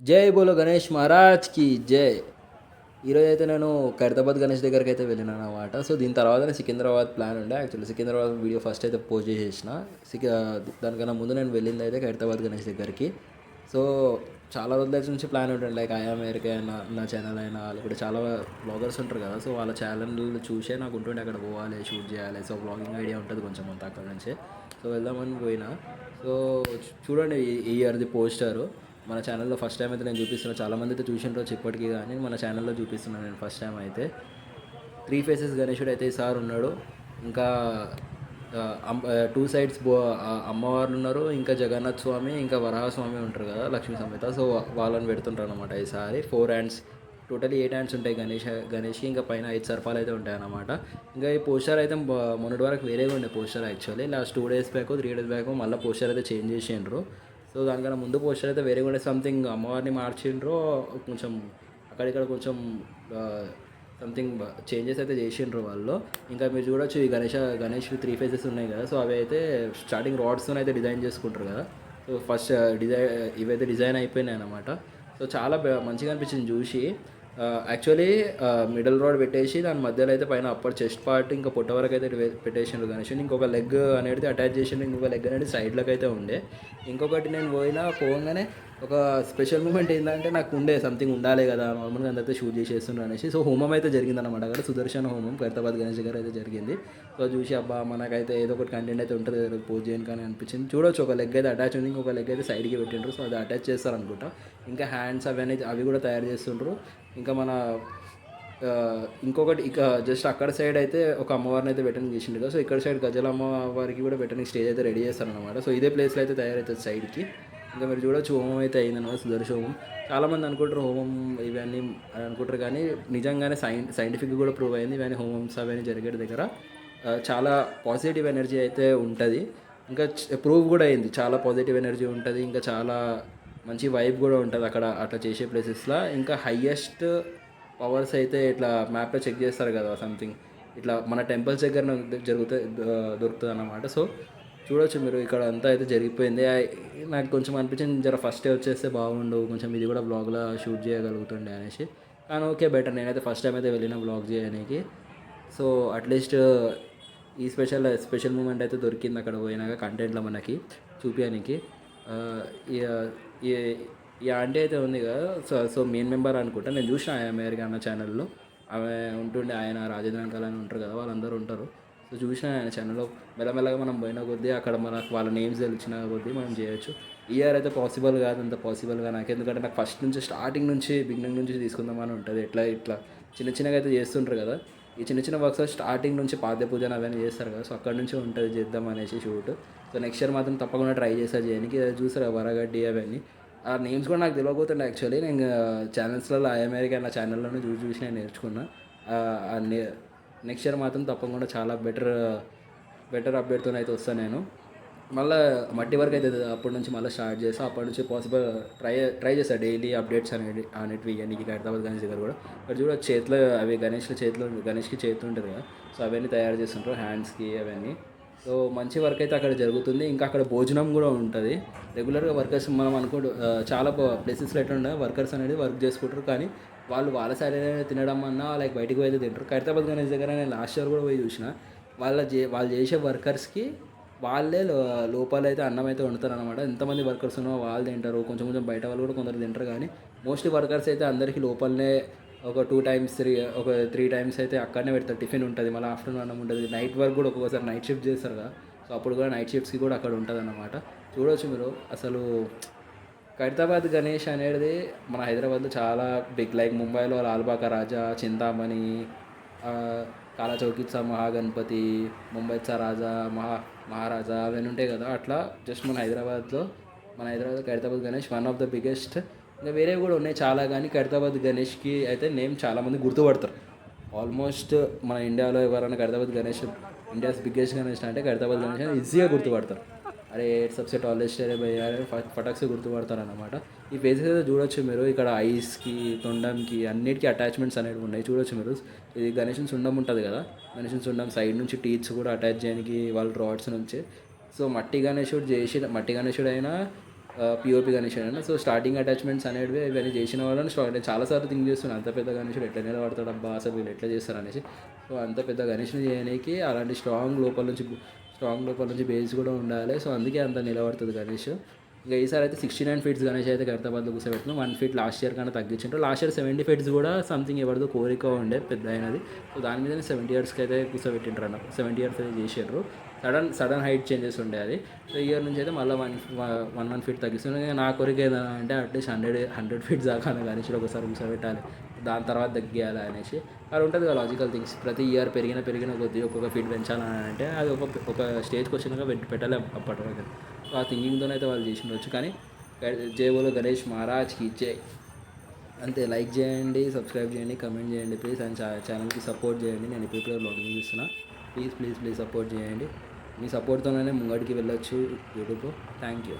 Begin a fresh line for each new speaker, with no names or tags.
జై బోలో గణేష్ మహారాజ్కి జై. ఈరోజు అయితే నేను ఖైరతాబాద్ గణేష్ దగ్గరికి అయితే వెళ్ళినాను అనమాట. సో దీని తర్వాతనే సికింద్రాబాద్ ప్లాన్ ఉండే. యాక్చువల్లీ సికింద్రాబాద్ వీడియో ఫస్ట్ అయితే పోస్ట్ చేసేసిన. సికి దానికన్నా ముందు నేను వెళ్ళింది అయితే ఖైరతాబాద్ గణేష్ దగ్గరికి. సో చాలా రోజుల నుంచి ప్లాన్ ఉంటుంది. లైక్ ఆయా మేరకే అయినా నా ఛానల్ అయినా లేకపోతే చాలా బ్లాగర్స్ ఉంటారు కదా. సో వాళ్ళ ఛానల్ చూసే నాకు ఉంటుండే అక్కడ పోవాలి, షూట్ చేయాలి. సో బ్లాగింగ్ ఐడియా ఉంటుంది కొంచెం అంతా అక్కడ నుంచే. సో వెళ్దామని పోయినా. సో చూడండి ఈ ఇయర్ది పోస్టరు మన ఛానల్లో ఫస్ట్ టైం అయితే నేను చూపిస్తున్నాను. చాలామంది అయితే చూసిండ్రొచ్చు ఇప్పటికీ, కానీ మన ఛానల్లో చూపిస్తున్నాను నేను ఫస్ట్ టైం అయితే. 3 ఫేసెస్ గణేశుడు అయితే ఈసారి ఉన్నాడు. ఇంకా 2 సైడ్స్ అమ్మవార్లు ఉన్నారు. ఇంకా జగన్నాథ్ స్వామి, ఇంకా వరాహస్వామి ఉంటారు కదా లక్ష్మీ సమేత. సో వాళ్ళని పెడుతుంటారు అనమాట ఈసారి. 4 హ్యాండ్స్, టోటలీ 8 హ్యాండ్స్ ఉంటాయి గణేష్కి. ఇంకా పైన 5 సర్పాలు అయితే ఉంటాయి అన్నమాట. ఇంకా ఈ పోస్టర్ అయితే మొన్నటి వరకు వేరేగా ఉండే poster. Actually last 2 days back 3 days back మళ్ళీ పోస్టర్ అయితే చేంజ్ చేసిండ్రు. సో దానికన్నా ముందు పోస్టర్ అయితే వేరే కూడా సంథింగ్ అమ్మవారిని మార్చిండ్రు. కొంచెం అక్కడిక్కడ కొంచెం సంథింగ్ చేంజెస్ అయితే చేసిండ్రు వాళ్ళు. ఇంకా మీరు చూడొచ్చు ఈ గణేష్ 3 ఫేసెస్ ఉన్నాయి కదా. సో అవి అయితే స్టార్టింగ్ రాడ్స్తో అయితే డిజైన్ చేసుకుంటారు కదా. సో ఫస్ట్ ఇవైతే డిజైన్ అయిపోయినాయి అన్నమాట. సో చాలా మంచిగా అనిపించింది చూసి. యాక్చువల్లీ మిడిల్ రోడ్ పెట్టేసి దాని మధ్యలో అయితే పైన అప్పర్ చెస్ట్ పార్ట్ ఇంకా పొట్ట వరకు అయితే పెట్టేసిండ్రు గణేష్. ఇంకొక లెగ్ అనేది అటాచ్ చేసిండు. ఇంకొక లెగ్ అనేది సైడ్లోకి అయితే ఉండే. ఇంకొకటి నేను పోగానే ఒక స్పెషల్ మూమెంట్ ఏంటంటే నాకు ఉండే సంథింగ్ ఉండాలి కదా, నార్మల్గా అందరితో షూట్ చేసేస్తున్నారు అనేసి. సో హోమం అయితే జరిగిందన్నమాట అక్కడ. సుదర్శన హోమం ఖైరతాబాద్ గణేష్ గారు అయితే జరిగింది. సో చూసి అబ్బా మనకైతే ఏదో ఒకటి కంటెంట్ అయితే ఉంటుంది కదా పోస్ట్ చేయను కానీ అనిపించింది. చూడొచ్చు ఒక లెగ్ అయితే అటాచ్ ఉంది, ఇంకొక లెగ్ అయితే సైడ్కి పెట్టిండ్రు. సో అది అటాచ్ చేస్తారు అనుకుంటా. ఇంకా హ్యాండ్స్ అవి కూడా తయారు చేస్తుండ్రు. ఇంకా మన ఇంకొకటి ఇక జస్ట్ అక్కడ సైడ్ అయితే ఒక అమ్మవారిని అయితే పెట్టడానికి చేసిండు కదా. సో ఇక్కడ సైడ్ గజల అమ్మవారికి కూడా పెట్టడానికి స్టేజ్ అయితే రెడీ చేస్తారనమాట. సో ఇదే ప్లేస్లో అయితే తయారవుతుంది సైడ్కి. ఇంకా మీరు చూడొచ్చు హోమం అయితే అయిందన్నమాట, సుదర్శన హోమం. చాలామంది అనుకుంటారు హోమం ఇవన్నీ అనుకుంటారు, కానీ నిజంగానే సైంటిఫిక్ కూడా ప్రూవ్ అయింది. ఇవన్నీ హోమమ్స్ అవన్నీ జరిగే దగ్గర చాలా పాజిటివ్ ఎనర్జీ అయితే ఉంటుంది. ఇంకా ప్రూవ్ కూడా అయింది, చాలా పాజిటివ్ ఎనర్జీ ఉంటుంది. ఇంకా చాలా మంచి వైబ్ కూడా ఉంటుంది అక్కడ అట్లా చేసే ప్లేసెస్లో. ఇంకా హయ్యెస్ట్ పవర్స్ అయితే ఇట్లా మ్యాప్లో చెక్ చేస్తారు కదా సంథింగ్, ఇట్లా మన టెంపుల్స్ దగ్గర దొరుకుతుంది అన్నమాట. సో చూడొచ్చు మీరు ఇక్కడ అంతా అయితే జరిగిపోయింది. నాకు కొంచెం అనిపించింది జర ఫస్టే వచ్చేస్తే బాగుండు, కొంచెం ఇది కూడా బ్లాగ్లో షూట్ చేయగలుగుతుండే అనేసి. కానీ ఓకే బెటర్, నేనైతే ఫస్ట్ టైం అయితే వెళ్ళిన బ్లాగ్ చేయడానికి. సో అట్లీస్ట్ ఈ స్పెషల్ మూమెంట్ అయితే దొరికింది అక్కడ పోయినాక కంటెంట్లో మనకి చూపించడానికి. ఈ ఈ ఆంటీ అయితే ఉంది కదా. సో మెయిన్ మెంబర్ అనుకుంటా, నేను చూసిన ఆయన అమెరికా అన్న ఛానల్లో ఆమె ఉంటుండే. ఆయన రాజేంద్ర అంకల్ అని ఉంటారు కదా, వాళ్ళందరూ ఉంటారు. సో చూసిన ఆయన ఛానల్లో మెల్లమెల్లగా మనం పోయిన కొద్దీ అక్కడ మనకు వాళ్ళ నేమ్స్ తెలిసిన కొద్దీ మనం చేయొచ్చు. ఇయర్ అయితే పాసిబుల్ కాదు, అంత పాసిబుల్గా నాకు. ఎందుకంటే నాకు ఫస్ట్ నుంచి స్టార్టింగ్ నుంచి బిగినింగ్ నుంచి తీసుకుందామని ఉంటుంది. ఇట్లా చిన్నగా అయితే చేస్తుంటారు కదా. ఈ చిన్న వర్క్స్ స్టార్టింగ్ నుంచి పాద్య పూజను అవన్నీ చేస్తారు కదా. సో అక్కడ నుంచి ఉంటుంది చేద్దాం అనేసి షూట్. సో నెక్స్ట్ ఇయర్ మాత్రం తప్పకుండా ట్రై చేస్తారు చేయడానికి. చూసారు వరగడ్డి అవన్నీ, ఆ నేమ్స్ కూడా నాకు తెలియకపోతుండే. యాక్చువల్లీ నేను ఛానల్స్లలో అమెరికా నా ఛానల్లోనే చూసి నేను నేర్చుకున్నా. నెక్స్ట్ ఇయర్ మాత్రం తప్పకుండా చాలా బెటర్ అప్డేట్తో అయితే వస్తాను నేను. మళ్ళీ మట్టి వరకు అయితే అప్పటి నుంచి మళ్ళీ స్టార్ట్ చేస్తాను. అప్పటి నుంచి పాసిబుల్ ట్రై చేస్తాను డైలీ అప్డేట్స్ అనేటివి ఇవన్నీ ఖైరతాబాద్ గణేష్ దగ్గర కూడా. ఇక్కడ చూడ చేతిలో అవి గణేష్కి చేతులు ఉంటుంది కదా. సో అవన్నీ తయారు చేస్తుంటారు హ్యాండ్స్కి అవన్నీ. సో మంచి వర్క్ అయితే అక్కడ జరుగుతుంది. ఇంకా అక్కడ భోజనం కూడా ఉంటుంది. రెగ్యులర్గా వర్కర్స్ మనం చాలా ప్లేసెస్లో ఎట్లా ఉండే వర్కర్స్ అనేది వర్క్ చేసుకుంటారు, కానీ వాళ్ళ సైడ్ తినడం అన్నా లైక్ బయటికి పోయి తింటారు. ఖైరతాబాద్ గణేష్ దగ్గర నేను లాస్ట్ ఇయర్ కూడా పోయి చూసిన. వాళ్ళు చేసే వర్కర్స్కి వాళ్ళే లోపల అయితే అన్నం అయితే వండుతారు అనమాట. ఎంతమంది వర్కర్స్ ఉన్నో వాళ్ళు తింటారు. కొంచెం బయట వాళ్ళు కూడా కొందరు తింటారు, కానీ మోస్ట్లీ వర్కర్స్ అయితే అందరికీ లోపలనే ఒక 2 టైమ్స్ 3 టైమ్స్ అయితే అక్కడనే పెడతారు. టిఫిన్ ఉంటుంది, మళ్ళీ ఆఫ్టర్నూన్ అన్నం ఉంటుంది. నైట్ వర్క్ కూడా ఒక్కొక్కసారి నైట్ షిఫ్ట్ చేస్తారు కదా. సో అప్పుడు కూడా నైట్ షిఫ్ట్స్కి కూడా అక్కడ ఉంటుంది అన్నమాట. చూడవచ్చు మీరు. అసలు ఖైరతాబాద్ గణేష్ అనేది మన హైదరాబాద్లో చాలా బిగ్. లైక్ ముంబైలో లాల్బాగ్ రాజా, చింతామణి, కాలాచౌకీత్సా మహాగణపతి, ముంబైత్సా రాజా, మహారాజా అవన్నీ ఉంటాయి కదా. అట్లా జస్ట్ మన హైదరాబాద్లో Khairatabad Ganesh one of the biggest. ఇంకా వేరేవి కూడా ఉన్నాయి చాలా, కానీ ఖైరతాబాద్ గణేష్కి అయితే నేమ్ చాలామంది గుర్తుపడతారు. ఆల్మోస్ట్ మన ఇండియాలో ఎవరైనా ఖైరతాబాద్ గణేష్ ఇండియాస్ బిగ్గెస్ట్ గణేష్ అంటే ఖైరతాబాద్ గణేష్ అని ఈజీగా గుర్తుపడతారు. అరే సబ్సె టాలెస్ట్ అరే భయ్య ఫటాక్స్ గుర్తుపడతారు అన్నమాట. ఈ ఫేసెస్ అయితే చూడొచ్చు మీరు. ఇక్కడ ఐస్కి, తొండంకి అన్నిటికీ అటాచ్మెంట్స్ అనేవి ఉన్నాయి. చూడొచ్చు మీరు. ఇది గణేషన్ సుండం ఉంటుంది కదా, గణేషన్ సుండం సైడ్ నుంచి టీత్స్ కూడా అటాచ్ చేయడానికి వాళ్ళు రాడ్స్ నుంచి. సో మట్టి గణేశుడు అయినా పిఓపి గణేష్ అయినా. సో స్టార్టింగ్ అటాచ్మెంట్స్ అనేటివి ఇవన్నీ చేసిన వాళ్ళని నేను చాలాసార్లు థింక్ చేస్తున్నాను, అంత పెద్ద గణేషుడు ఎట్లా నిలబడతాడు అబ్బా, అసలు వీళ్ళు ఎట్లా చేస్తారు అనేసి. సో అంత పెద్ద గణేష్ని చేయడానికి అలాంటి స్ట్రాంగ్ లోపల నుంచి బేస్ కూడా ఉండాలి. సో అందుకే అంత నిలబడుతుంది గణేష్. ఇంకా ఈసారి అయితే 69 ఫీట్స్ గణేష్ అయితే ఖైరతాబాద్లో కూర్చోబెట్టినాం. 1 ఫీట్ లాస్ట్ ఇయర్ కన్నా తగ్గించారు. లాస్ట్ ఇయర్ 70 ఫీట్స్ కూడా సంథింగ్ ఎవరిదో కోరిక ఉండే పెద్ద అయినది. సో దాని మీదనే 70 ఇయర్స్కి అయితే కూర్చోబెట్టింటారు అన్న. 70 ఇయర్స్ అయితే చేసారు. సడన్ హైట్ చేంజెస్ ఉండే అది. సో ఈ ఇయర్ నుంచి అయితే మళ్ళీ 1 ఫీట్ తగ్గిస్తుంది. నా కోరిక ఏదైనా అంటే అట్లీస్ట్ 100 ఫీట్స్ దాకా గణేష్లో ఒకసారి కూర్చోబెట్టాలి, దాని తర్వాత తగ్గియాలి అనేసి. అది ఉంటుంది కదా లాజికల్ థింగ్స్. ప్రతి ఇయర్ పెరిగిన కొద్దీ ఒక్కొక్క ఫీట్ పెంచాలని అంటే అది ఒక స్టేజ్కి వచ్చినాక పెట్టాలి అప్పటి వరకు. సో ఆ థింకింగ్తోనే అయితే వాళ్ళు చేసిండొచ్చు. కానీ జై బోలో గణేష్ మహారాజ్కి జై. అంతే. లైక్ చేయండి, సబ్స్క్రైబ్ చేయండి, కమెంట్ చేయండి ప్లీజ్. అండ్ ఛానల్కి సపోర్ట్ చేయండి. నేను ఇప్పుడు బ్లాగింగ్ చూస్తున్నా. ప్లీజ్ సపోర్ట్ చేయండి. మీ సపోర్ట్తోనే ముంగడికి వెళ్ళొచ్చు యూట్యూబ్లో. Thank you.